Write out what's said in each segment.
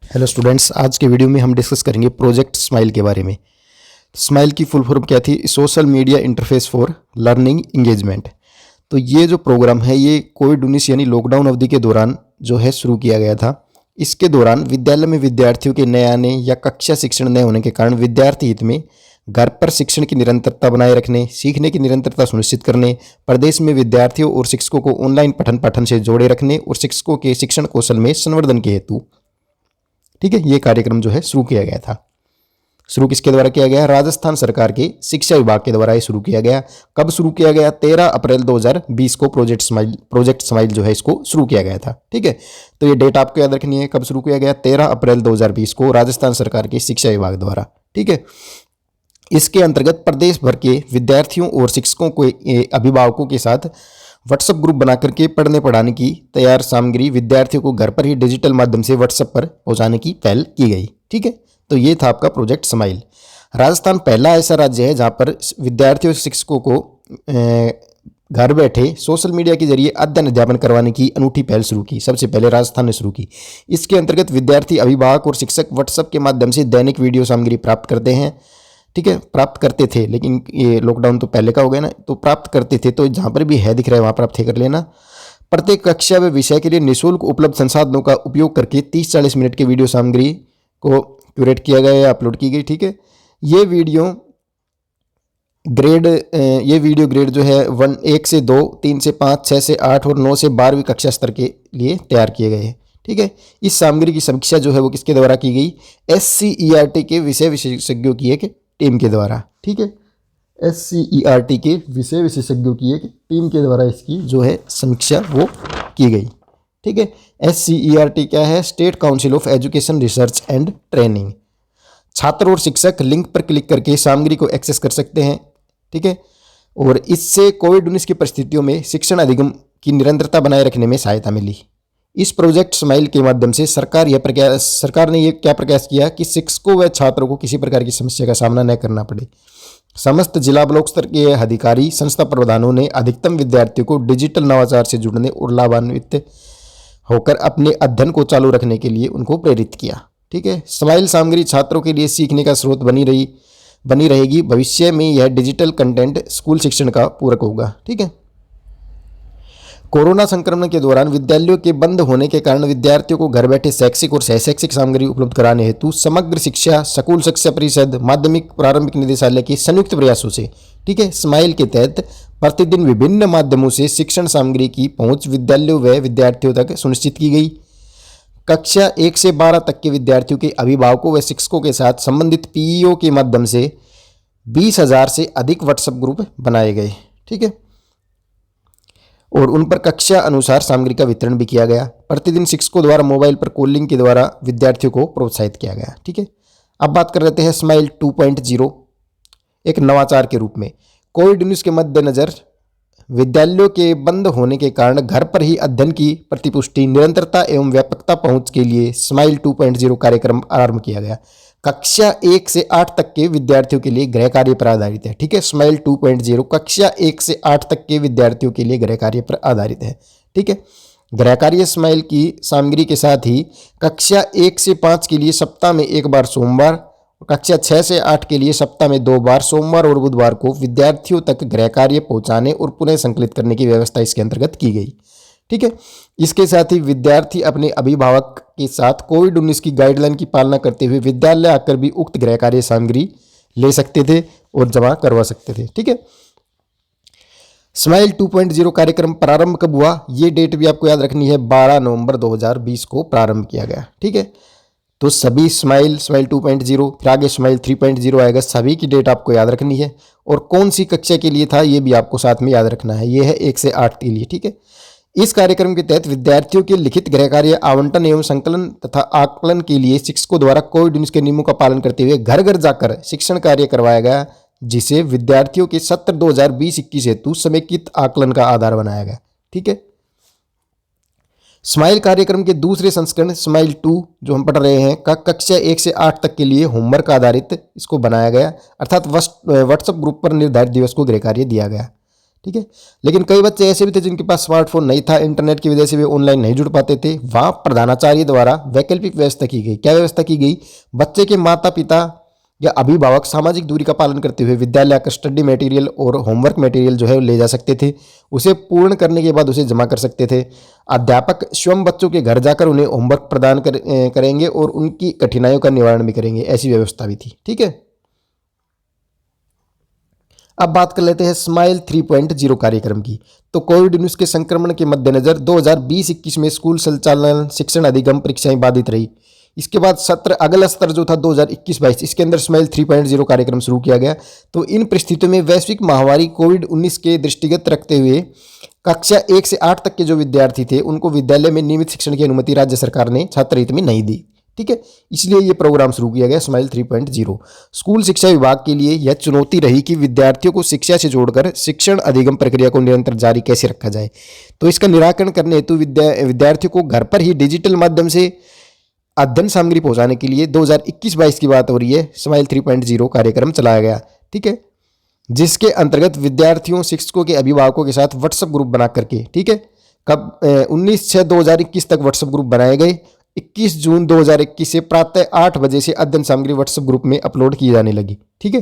Hello students, आज के video में हम डिस्कस करेंगे प्रोजेक्ट स्माइल के बारे में। स्माइल की फुल फॉर्म क्या थी? Social media interface for learning engagement. तो ये जो प्रोग्राम है ये कोविड-19 यानी लॉकडाउन अवधि के दौरान जो है शुरू किया गया था। इसके दौरान विद्यालय में विद्यार्थियों के नए आने या कक्षा शिक्षण न होने के कारण विद्यार्थी हित में घर पर शिक्षण की निरंतरता बनाए रखने, सीखने की निरंतरता सुनिश्चित करने, प्रदेश में विद्यार्थियों और शिक्षकों को ऑनलाइन पठन पाठन से जोड़े रखने और शिक्षकों के शिक्षण कौशल में संवर्धन के हेतु, ठीक है, ये कार्यक्रम जो है शुरू किया गया था। शुरू किसके द्वारा किया गया? राजस्थान सरकार के शिक्षा विभाग के द्वारा ये शुरू किया गया। कब शुरू किया गया? 13 अप्रैल 2020 को प्रोजेक्ट स्माइल जो है इसको शुरू किया गया था। ठीक है, तो ये डेट आपको याद रखनी है, कब शुरू किया गया? 13 अप्रैल 2020 को राजस्थान सरकार के शिक्षा विभाग द्वारा। ठीक है, इसके अंतर्गत प्रदेश भर के विद्यार्थियों और शिक्षकों को अभिभावकों के साथ व्हाट्सएप ग्रुप बना करके पढ़ने पढ़ाने की तैयार सामग्री विद्यार्थियों को घर पर ही डिजिटल माध्यम से व्हाट्सएप पर पहुंचाने की पहल की गई। ठीक है, तो ये था आपका प्रोजेक्ट स्माइल। राजस्थान पहला ऐसा राज्य है जहां पर विद्यार्थियों और शिक्षकों को घर बैठे सोशल मीडिया के जरिए अध्ययन अध्यापन करवाने की अनूठी पहल शुरू की। सबसे पहले राजस्थान ने शुरू की। इसके अंतर्गत विद्यार्थी, अभिभावक और शिक्षक व्हाट्सएप के माध्यम से दैनिक वीडियो सामग्री प्राप्त करते हैं। ठीक है, प्राप्त करते थे, लेकिन ये लॉकडाउन तो पहले का हो गया ना, तो प्राप्त करते थे। तो जहाँ पर भी है दिख रहा है वहाँ पर आप थे कर लेना। प्रत्येक कक्षा व विषय के लिए निःशुल्क उपलब्ध संसाधनों का उपयोग करके 30-40 मिनट की वीडियो सामग्री को क्यूरेट किया गया या अपलोड की गई। ठीक है, ये वीडियो ग्रेड जो है 1 से 2, 3 से 5, 6 से 8 और 9 से 12वीं कक्षा स्तर के लिए तैयार किए गए हैं। ठीक है, इस सामग्री की समीक्षा जो है वो किसके द्वारा की गई? SCERT के विषय विशेषज्ञों की एक टीम के द्वारा। ठीक है, SCERT के विषय विशेषज्ञों की एक टीम के द्वारा इसकी जो है समीक्षा वो की गई। ठीक है, SCERT क्या है? State council of education research and training. छात्र और शिक्षक लिंक पर क्लिक करके सामग्री को एक्सेस कर सकते हैं। ठीक है, और इससे कोविड-19 की परिस्थितियों में शिक्षण अधिगम की निरंतरता बनाए रखने में सहायता मिली। इस प्रोजेक्ट स्माइल के माध्यम से सरकार ने ये क्या प्रयास किया कि शिक्षकों व छात्रों को किसी प्रकार की समस्या का सामना न करना पड़े। समस्त जिला ब्लॉक स्तर के अधिकारी, संस्था प्रबंधनों ने अधिकतम विद्यार्थियों को डिजिटल नवाचार से जुड़ने और लाभान्वित होकर अपने अध्ययन को चालू रखने के लिए उनको प्रेरित किया। ठीक है, स्माइल सामग्री छात्रों के लिए सीखने का स्रोत बनी रहेगी। भविष्य में यह डिजिटल कंटेंट स्कूल शिक्षण का पूरक होगा। ठीक है, कोरोना संक्रमण के दौरान विद्यालयों के बंद होने के कारण विद्यार्थियों को घर बैठे शैक्षिक और सहशैक्षिक सामग्री उपलब्ध कराने हेतु समग्र शिक्षा स्कूल शिक्षा परिषद माध्यमिक प्रारंभिक निदेशालय के संयुक्त प्रयासों से, ठीक है, स्माइल के तहत प्रतिदिन विभिन्न माध्यमों से शिक्षण सामग्री की पहुंच विद्यालयों व विद्यार्थियों तक सुनिश्चित की गई। कक्षा 1 से 12 तक के विद्यार्थियों के अभिभावकों व शिक्षकों के साथ संबंधित PEO के माध्यम से 20,000 से अधिक व्हाट्सएप ग्रुप बनाए गए। ठीक है, और उन पर कक्षा अनुसार सामग्री का वितरण भी किया गया। प्रतिदिन शिक्षकों द्वारा मोबाइल पर कॉलिंग के द्वारा विद्यार्थियों को प्रोत्साहित किया गया। ठीक है, अब बात कर लेते हैं स्माइल 2.0 एक नवाचार के रूप में। कोविड-19 के मद्देनजर विद्यालयों के बंद होने के कारण घर पर ही अध्ययन की प्रतिपुष्टि, निरंतरता एवं व्यापकता पहुंच के लिए स्माइल 2.0 कार्यक्रम आरंभ किया गया। कक्षा 1 से 8 तक के विद्यार्थियों के लिए गृह कार्य पर आधारित है। ठीक है, स्माइल 2.0 कक्षा 1 से 8 तक के विद्यार्थियों के लिए गृह कार्य पर आधारित है। ठीक है, गृह कार्य स्माइल की सामग्री के साथ ही कक्षा 1 से 5 के लिए सप्ताह में 1 बार सोमवार, कक्षा 6 से 8 के लिए सप्ताह में 2 बार सोमवार और बुधवार को विद्यार्थियों तक गृह कार्य पहुंचाने और पुनः संकलित करने की व्यवस्था इसके अंतर्गत की गई। ठीक है, इसके साथ ही विद्यार्थी अपने अभिभावक के साथ कोविड-19 की गाइडलाइन की पालना करते हुए विद्यालय आकर भी उक्त गृह कार्य सामग्री ले सकते थे और जमा करवा सकते थे। ठीक है, स्माइल 2.0 कार्यक्रम प्रारंभ कब हुआ? ये डेट भी आपको याद रखनी है, 12 नवंबर 2020 को प्रारंभ किया गया। ठीक है, तो सभी स्माइल 2.0, फिर आगे स्माइल 3.0 आएगा, सभी की डेट आपको याद रखनी है। और कौन सी कक्षा के लिए था ये भी आपको साथ में याद रखना है, ये है 1 से 8 के लिए। ठीक है, इस कार्यक्रम के तहत विद्यार्थियों के लिखित गृह कार्य आवंटन एवं संकलन तथा आकलन के लिए शिक्षकों द्वारा कोविड-19 के नियमों का पालन करते हुए घर घर जाकर शिक्षण कार्य करवाया गया, जिसे विद्यार्थियों के सत्र 2020-21 हेतु समेकित आकलन का आधार बनाया गया। ठीक है, स्माइल कार्यक्रम के दूसरे संस्करण स्माइल 2 जो हम पढ़ रहे हैं का कक्षा 1 से 8 तक के लिए होमवर्क आधारित इसको बनाया गया, अर्थात व्हाट्सएप ग्रुप पर निर्धारित दिवस को गृह कार्य दिया गया। ठीक है। लेकिन कई बच्चे ऐसे भी थे जिनके पास स्मार्टफोन नहीं था, इंटरनेट की वजह से वे ऑनलाइन नहीं जुड़ पाते थे। वहाँ प्रधानाचार्य द्वारा वैकल्पिक व्यवस्था की गई। क्या व्यवस्था की गई? बच्चे के माता पिता या अभिभावक सामाजिक दूरी का पालन करते हुए विद्यालय का स्टडी मटेरियल और होमवर्क मटेरियल जो है ले जा सकते थे। उसे पूर्ण करने के बाद उसे जमा कर सकते थे। अध्यापक स्वयं बच्चों के घर जाकर उन्हें होमवर्क प्रदान करेंगे और उनकी कठिनाइयों का निवारण भी करेंगे। ऐसी व्यवस्था भी थी। ठीक है। अब बात कर लेते हैं स्माइल 3.0 कार्यक्रम की। तो कोविड 19 के संक्रमण के मद्देनजर 2020-21 में स्कूल संचालन शिक्षण अधिगम परीक्षाएं बाधित रही। इसके बाद सत्र अगला सत्र जो था 2021-22 इसके अंदर स्माइल 3.0 कार्यक्रम शुरू किया गया। तो इन परिस्थितियों में वैश्विक महामारी कोविड 19 के दृष्टिगत रखते हुए कक्षा 1 से 8 तक के जो विद्यार्थी थे उनको विद्यालय में नियमित शिक्षण की अनुमति राज्य सरकार ने छात्र हित में नहीं दी। ठीक है। इसलिए ये प्रोग्राम शुरू किया गया स्माइल 3.0। स्कूल शिक्षा विभाग के लिए यह चुनौती रही कि विद्यार्थियों को शिक्षा से जोड़कर शिक्षण अधिगम प्रक्रिया को निरंतर जारी कैसे रखा जाए। तो इसका निराकरण करने हेतु विद्यार्थियों को घर पर ही डिजिटल माध्यम से अध्ययन सामग्री पहुंचाने के लिए 2021-22 की बात हो रही है, स्माइल 3.0 कार्यक्रम चलाया गया। ठीक है। जिसके अंतर्गत विद्यार्थियों शिक्षकों के अभिभावकों के साथ व्हाट्सएप ग्रुप बना करके, ठीक है, कब 19/6/2021 तक व्हाट्सएप ग्रुप बनाए गए। 21 जून 2021 से प्रातः 8 बजे से अध्ययन सामग्री व्हाट्सएप ग्रुप में अपलोड की जाने लगी। ठीक है।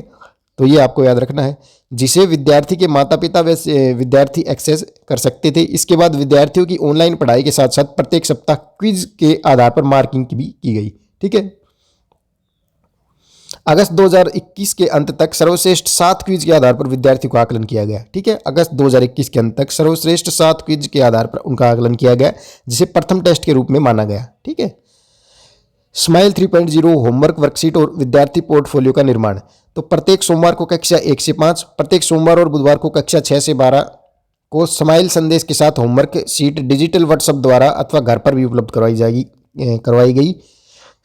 तो ये आपको याद रखना है, जिसे विद्यार्थी के माता पिता व विद्यार्थी एक्सेस कर सकते थे। इसके बाद विद्यार्थियों की ऑनलाइन पढ़ाई के साथ साथ प्रत्येक सप्ताह क्विज के आधार पर मार्किंग भी की गई। ठीक है। अगस्त 2021 के अंत तक सर्वश्रेष्ठ 7 क्विज के आधार पर विद्यार्थियों का आकलन किया गया। ठीक है। अगस्त 2021 के अंत तक सर्वश्रेष्ठ 7 क्विज के आधार पर उनका आकलन किया गया, जिसे प्रथम टेस्ट के रूप में माना गया। ठीक है। स्माइल 3.0 होमवर्क वर्कशीट और विद्यार्थी पोर्टफोलियो का निर्माण। तो प्रत्येक सोमवार को कक्षा 1 से 5, प्रत्येक सोमवार और बुधवार को कक्षा 6 से 12 को स्माइल संदेश के साथ होमवर्क शीट डिजिटल व्हाट्सएप द्वारा अथवा घर पर भी उपलब्ध करवाई गई।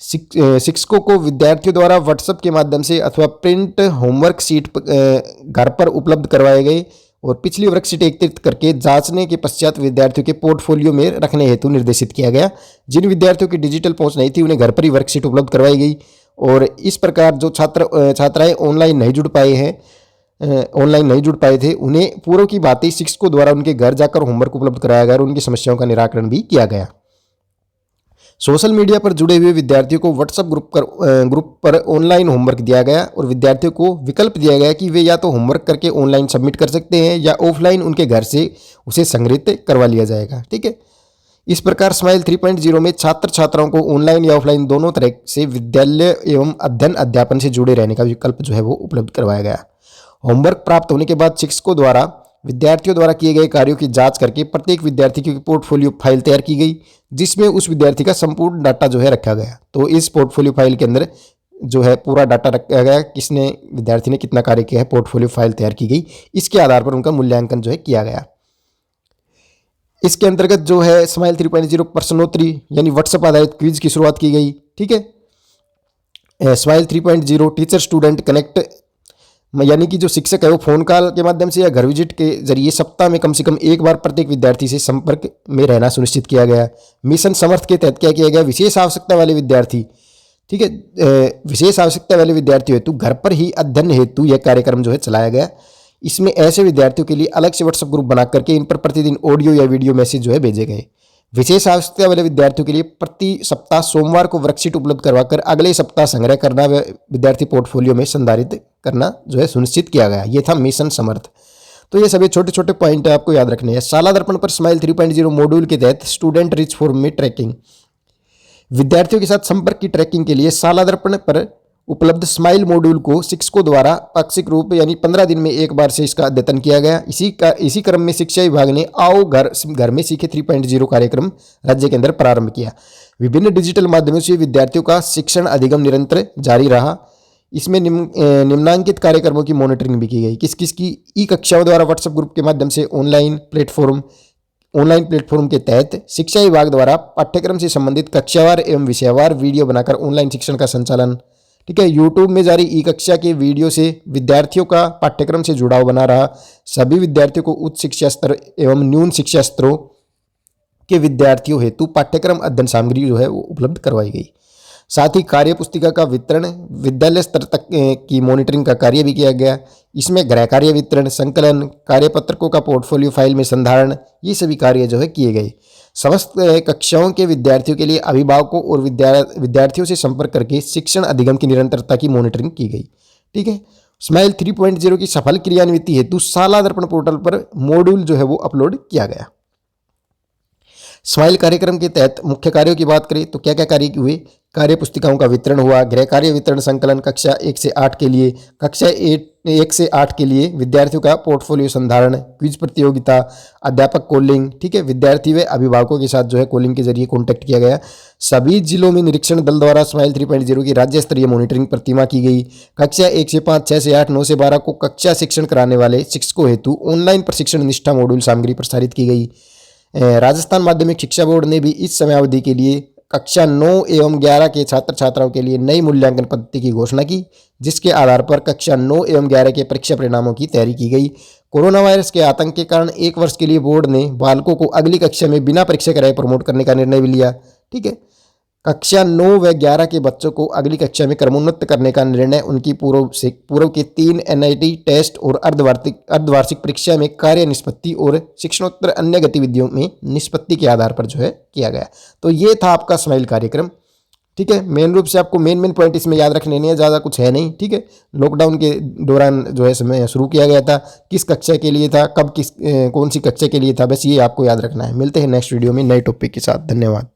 शिक्षकों को विद्यार्थियों द्वारा व्हाट्सएप के माध्यम से अथवा प्रिंट होमवर्क शीट घर पर उपलब्ध करवाए गए और पिछली वर्कशीट एकत्रित करके जांचने के पश्चात विद्यार्थियों के पोर्टफोलियो में रखने हेतु निर्देशित किया गया। जिन विद्यार्थियों की डिजिटल पहुंच नहीं थी उन्हें घर पर ही वर्कशीट उपलब्ध करवाई गई। और इस प्रकार जो छात्राएं ऑनलाइन नहीं जुड़ पाए थे उन्हें पूर्व की भांति शिक्षकों द्वारा उनके घर जाकर होमवर्क उपलब्ध कराया गया और उनकी समस्याओं का निराकरण भी किया गया। सोशल मीडिया पर जुड़े हुए विद्यार्थियों को व्हाट्सएप ग्रुप पर ऑनलाइन होमवर्क दिया गया और विद्यार्थियों को विकल्प दिया गया कि वे या तो होमवर्क करके ऑनलाइन सबमिट कर सकते हैं या ऑफलाइन उनके घर से उसे संग्रहित करवा लिया जाएगा। ठीक है। इस प्रकार स्माइल 3.0 में छात्र छात्राओं को ऑनलाइन या ऑफलाइन दोनों तरह से विद्यालय एवं अध्ययन अध्यापन से जुड़े रहने का विकल्प जो है वो उपलब्ध करवाया गया। होमवर्क प्राप्त होने के बाद शिक्षकों द्वारा विद्यार्थियों द्वारा किए गए कार्यों की जांच करके प्रत्येक विद्यार्थी की पोर्टफोलियो फाइल तैयार की गई, जिसमें उस विद्यार्थी का संपूर्ण डाटा जो है रखा गया। तो इस पोर्टफोलियो फाइल के अंदर जो है पूरा डाटा रखा गया, किसने विद्यार्थी ने कितना कार्य किया है, पोर्टफोलियो फाइल तैयार की गई। इसके आधार पर उनका मूल्यांकन जो है किया गया। इसके अंतर्गत जो है स्माइल 3.0 प्रश्नोत्तरी यानी व्हाट्सएप आधारित क्विज की शुरुआत की गई। ठीक है। स्माइल 3.0 टीचर स्टूडेंट कनेक्ट यानी कि जो शिक्षक है वो फोन कॉल के माध्यम से या घर विजिट के जरिए सप्ताह में कम से कम एक बार प्रत्येक विद्यार्थी से संपर्क में रहना सुनिश्चित किया गया। मिशन समर्थ के तहत क्या किया गया, विशेष आवश्यकता वाले विद्यार्थी, ठीक है, विशेष आवश्यकता वाले विद्यार्थियों हेतु घर पर ही अध्ययन हेतु यह कार्यक्रम जो है चलाया गया। इसमें ऐसे विद्यार्थियों के लिए अलग से व्हाट्सएप ग्रुप बना करके इन पर प्रतिदिन ऑडियो या वीडियो मैसेज जो है भेजे गए। विशेष आवश्यकता वाले विद्यार्थियों के लिए प्रति सप्ताह सोमवार को वर्कशीट उपलब्ध करवाकर अगले सप्ताह संग्रह करना व विद्यार्थी पोर्टफोलियो में संधारित करना जो है सुनिश्चित किया गया। ये था मिशन समर्थ। तो ये सभी छोटे छोटे पॉइंट आपको याद रखने हैं। शाला दर्पण पर स्माइल 3.0 मॉड्यूल के तहत स्टूडेंट रिच फॉर्म में ट्रैकिंग, विद्यार्थियों के साथ संपर्क की ट्रैकिंग के लिए शाला दर्पण पर उपलब्ध स्माइल मॉड्यूल को शिक्षकों द्वारा पाक्षिक रूप यानी 15 दिन में एक बार से इसका अद्यतन किया गया। इसी क्रम में शिक्षा विभाग ने आओ घर में सीखे 3.0 कार्यक्रम राज्य के अंदर प्रारंभ किया। विभिन्न डिजिटल माध्यमों से विद्यार्थियों का शिक्षण अधिगम निरंतर जारी रहा। इसमें निम्नांकित कार्यक्रमों की मॉनिटरिंग भी की गई। किस किस की? ई कक्षाओं द्वारा व्हाट्सएप ग्रुप के माध्यम से ऑनलाइन प्लेटफॉर्म के तहत शिक्षा विभाग द्वारा पाठ्यक्रम से संबंधित कक्षावार एवं विषयवार वीडियो बनाकर ऑनलाइन शिक्षण का संचालन। ठीक है। यूट्यूब में जारी ई कक्षा के वीडियो से विद्यार्थियों का पाठ्यक्रम से जुड़ाव बना रहा। सभी विद्यार्थियों को उच्च शिक्षा स्तर एवं न्यून शिक्षा स्तरों के विद्यार्थियों हेतु पाठ्यक्रम अध्ययन सामग्री जो है वो उपलब्ध करवाई गई। साथ ही कार्य पुस्तिका का वितरण, विद्यालय स्तर तक की मॉनिटरिंग का कार्य भी किया गया। इसमें गृह कार्य वितरण, संकलन, कार्यपत्रकों का पोर्टफोलियो फाइल में संधारण, ये सभी कार्य जो है किए गए। समस्त कक्षाओं के विद्यार्थियों के लिए अभिभावकों और विद्यार्थियों से संपर्क करके शिक्षण अधिगम की निरंतरता की मॉनिटरिंग की गई। ठीक है। स्माइल 3.0 की सफल क्रियान्विति हेतु शाला दर्पण पोर्टल पर मॉड्यूल जो है वो अपलोड किया गया। स्माइल कार्यक्रम के तहत मुख्य कार्यों की बात करें तो क्या क्या कार्य हुए? कार्य पुस्तिकाओं का वितरण हुआ, गृह कार्य वितरण संकलन कक्षा 1 से 8 के लिए, कक्षा 1 से 8 के लिए विद्यार्थियों का पोर्टफोलियो संधारण, क्विज प्रतियोगिता, अध्यापक कॉलिंग। ठीक है, विद्यार्थी व अभिभावकों के साथ जो है कॉलिंग के जरिए कॉन्टैक्ट किया गया। सभी जिलों में निरीक्षण दल द्वारा स्माइल 3.0 की राज्य स्तरीय मॉनिटरिंग प्रतिमा की गई। कक्षा 1 से 5, 6 से 8, 9 से 12 को कक्षा शिक्षण कराने वाले शिक्षकों हेतु ऑनलाइन प्रशिक्षण निष्ठा मॉड्यूल सामग्री प्रसारित की गई। राजस्थान माध्यमिक शिक्षा बोर्ड ने भी इस समयावधि के लिए कक्षा 9 एवं 11 के छात्र छात्राओं के लिए नई मूल्यांकन पद्धति की घोषणा की, जिसके आधार पर कक्षा 9 एवं 11 के परीक्षा परिणामों की तैयारी की गई। कोरोना वायरस के आतंक के कारण 1 वर्ष के लिए बोर्ड ने बालकों को अगली कक्षा में बिना परीक्षा कराए प्रमोट करने का निर्णय भी लिया। ठीक है, कक्षा 9 व 11 के बच्चों को अगली कक्षा में क्रमोन्नत करने का निर्णय उनकी पूर्व के 3 NIT टेस्ट और अर्धवार्षिक परीक्षा में कार्य निष्पत्ति और शिक्षणोत्तर अन्य गतिविधियों में निष्पत्ति के आधार पर जो है किया गया। तो ये था आपका स्माइल कार्यक्रम। ठीक है, मेन रूप से आपको मेन पॉइंट इसमें याद रखने नहीं है, ज़्यादा कुछ है नहीं। ठीक है, लॉकडाउन के दौरान जो है समय शुरू किया गया था, किस कक्षा के लिए था, कब कौन सी कक्षा के लिए था, बस ये आपको याद रखना है। मिलते हैं नेक्स्ट वीडियो में नए टॉपिक के साथ। धन्यवाद।